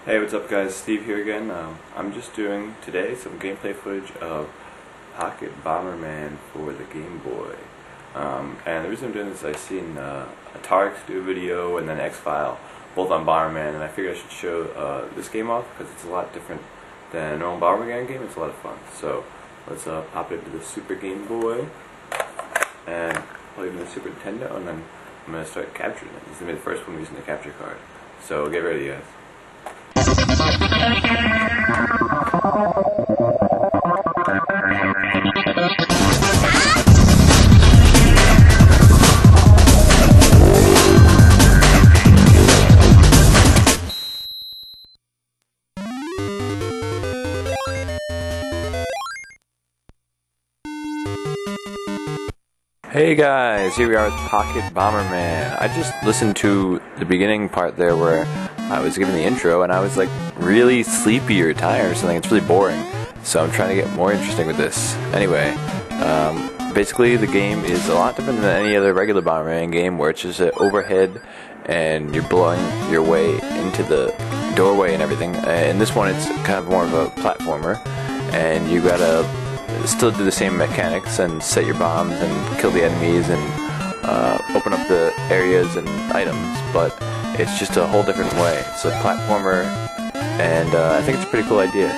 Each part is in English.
Hey, what's up guys, Steve here again. I'm just doing today some gameplay footage of Pocket Bomberman for the Game Boy. And the reason I'm doing this is I've seen Tarek do a video and then X-File, both on Bomberman, and I figured I should show this game off because it's a lot different than a normal Bomberman game. It's a lot of fun. So let's pop it into the Super Game Boy and plug it into the Super Nintendo, and then I'm going to start capturing it. This is going to be the first one using the capture card. So get ready guys. Hey guys, here we are with Pocket Bomberman. I just listened to the beginning part there where I was giving the intro and I was like really sleepy or tired or something. It's really boring, so I'm trying to get more interesting with this. Anyway, basically the game is a lot different than any other regular Bomberman game where it's just an overhead and you're blowing your way into the doorway and everything. In this one it's kind of more of a platformer and you gotta still do the same mechanics and set your bombs and kill the enemies and open up the areas and items, but it's just a whole different way. It's a platformer, and I think it's a pretty cool idea.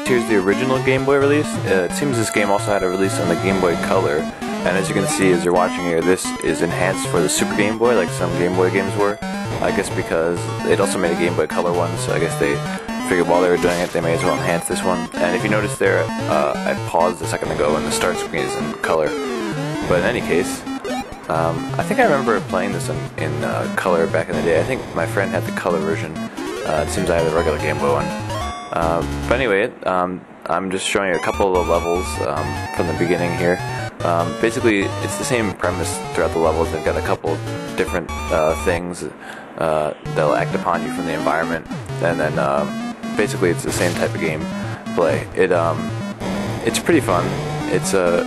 Here's the original Game Boy release. It seems this game also had a release on the Game Boy Color, and as you can see as you're watching here, this is enhanced for the Super Game Boy like some Game Boy games were. I guess because they'd also made a Game Boy Color one, so I guess they figured while they were doing it they may as well enhance this one. And if you notice there, I paused a second ago and the start screen is in color. But in any case, I think I remember playing this in color back in the day. I think my friend had the color version. It seems I had the regular Game Boy one. But anyway, I'm just showing you a couple of levels from the beginning here. Basically, it's the same premise throughout the levels. They've got a couple different things that'll act upon you from the environment, and then basically it's the same type of game play. It's pretty fun. It's a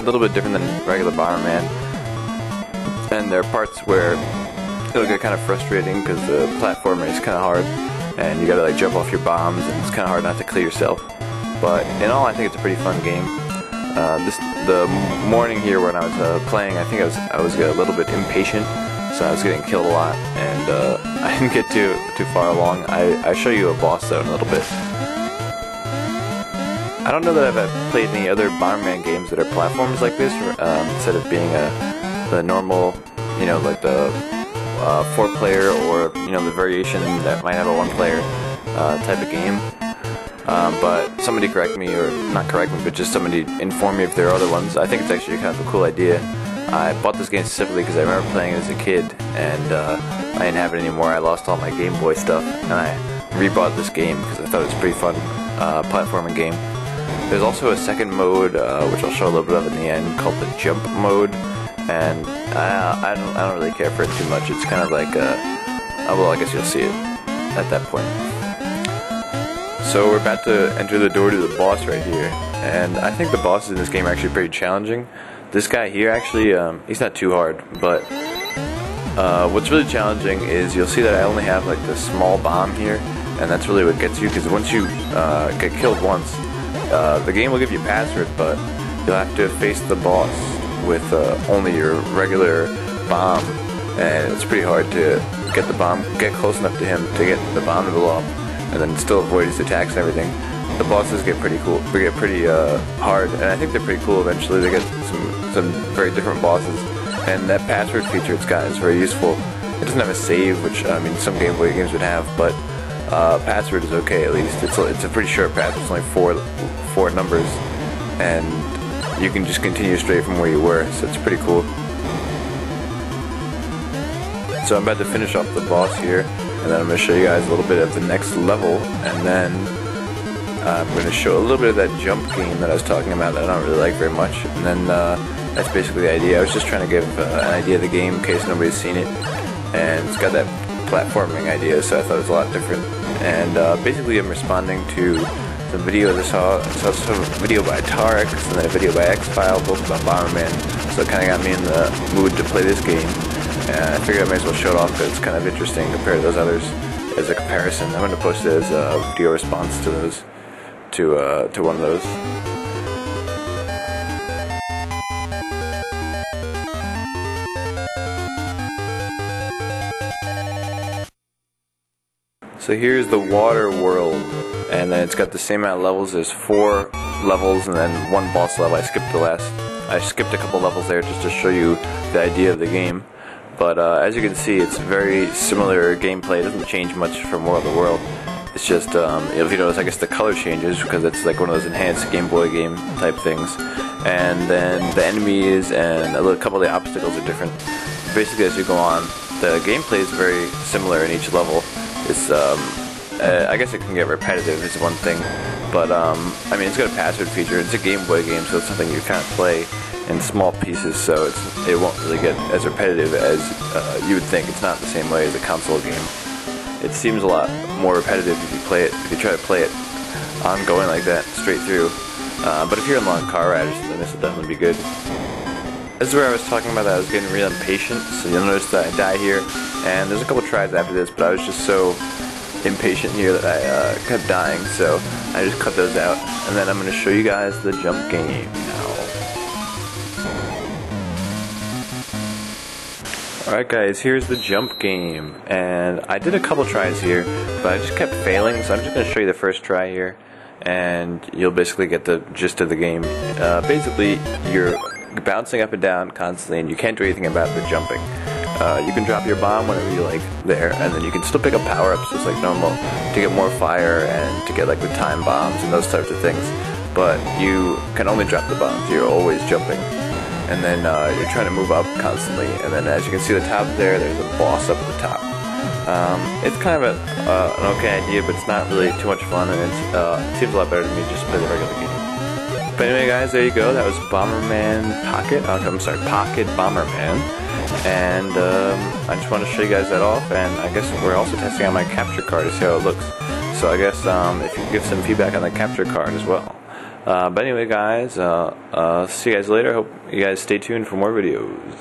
little bit different than regular Bomberman, and there are parts where it'll get kind of frustrating because the platformer is kind of hard and you gotta like jump off your bombs and it's kind of hard not to kill yourself. But in all, I think it's a pretty fun game. The morning here when I was playing, I think I was a little bit impatient, so I was getting killed a lot, and I didn't get too far along. I show you a boss though in a little bit. I don't know that I've played any other Bomberman games that are platforms like this, instead of being the normal, you know, like the 4-player or, you know, the variation that might have a 1-player type of game. But somebody correct me, or not correct me, but just somebody inform me if there are other ones. I think it's actually kind of a cool idea. I bought this game specifically because I remember playing it as a kid, and I didn't have it anymore. I lost all my Game Boy stuff, and I rebought this game because I thought it was a pretty fun platforming game. There's also a second mode, which I'll show a little bit of in the end, called the Jump mode, and I don't really care for it too much. It's kind of like, well, I guess you'll see it at that point. So we're about to enter the door to the boss right here, and I think the bosses in this game are actually pretty challenging. This guy here actually, he's not too hard, but what's really challenging is you'll see that I only have like the small bomb here, and that's really what gets you, because once you get killed once, the game will give you a password, but you'll have to face the boss with only your regular bomb, and it's pretty hard to get close enough to him to get the bomb to blow up, and then still avoid his attacks and everything. The bosses get pretty cool. They get pretty hard, and I think they're pretty cool eventually. They get some very different bosses, and that password feature it's got is very useful. It doesn't have a save, which I mean some Game Boy games would have, but password is okay at least. It's a pretty short password. It's only four numbers, and you can just continue straight from where you were. So it's pretty cool. So I'm about to finish off the boss here, and then I'm going to show you guys a little bit of the next level, and then I'm going to show a little bit of that jump game that I was talking about that I don't really like very much, and then that's basically the idea. I was just trying to give an idea of the game in case nobody's seen it, and it's got that platforming idea, so I thought it was a lot different. And basically I'm responding to some videos I saw. I saw some video by Tarek, and then a video by X-File, both about Bomberman, so it kind of got me in the mood to play this game. And I figured I might as well show it off because it's kind of interesting compared to those others. as a comparison. I'm going to post it as a video response to those, to one of those. So here's the water world, and then it's got the same amount of levels. There's 4 levels and then 1 boss level. I skipped a couple levels there just to show you the idea of the game. But as you can see, it's very similar gameplay. It doesn't change much from World of the World. It's just, if you notice, I guess the color changes because it's like one of those enhanced Game Boy game type things. And then the enemies and a couple of the obstacles are different. Basically, as you go on, the gameplay is very similar in each level. It's, I guess it can get repetitive is one thing, but I mean, it's got a password feature. It's a Game Boy game, so it's something you kind of play in small pieces, so it won't really get as repetitive as you would think. It's not the same way as a console game. It seems a lot more repetitive if you try to play it ongoing like that, straight through. But if you're in a long car ride or something, this will definitely be good. This is where I was talking about that I was getting real impatient, so you'll notice that I die here, and there's a couple tries after this, but I was just so impatient here that I kept dying, so I just cut those out, and then I'm going to show you guys the jump game now. Alright guys, here's the jump game, and I did a couple tries here, but I just kept failing, so I'm just going to show you the first try here, and you'll basically get the gist of the game. Basically, you're bouncing up and down constantly, and you can't do anything about the jumping. You can drop your bomb whenever you like there, and then you can still pick up power-ups just like normal to get more fire and to get like the time bombs and those types of things. But you can only drop the bombs. You're always jumping, and then you're trying to move up constantly. And then as you can see the top there's a boss up at the top. It's kind of an okay idea, but it's not really too much fun, and it seems a lot better to me just play the regular game. But anyway guys, there you go. That was Bomberman Pocket. I'm sorry, Pocket Bomberman. And I just want to show you guys that off, and I guess we're also testing out my capture card to see how it looks. So I guess if you can give some feedback on the capture card as well. But anyway guys, see you guys later. Hope you guys stay tuned for more videos.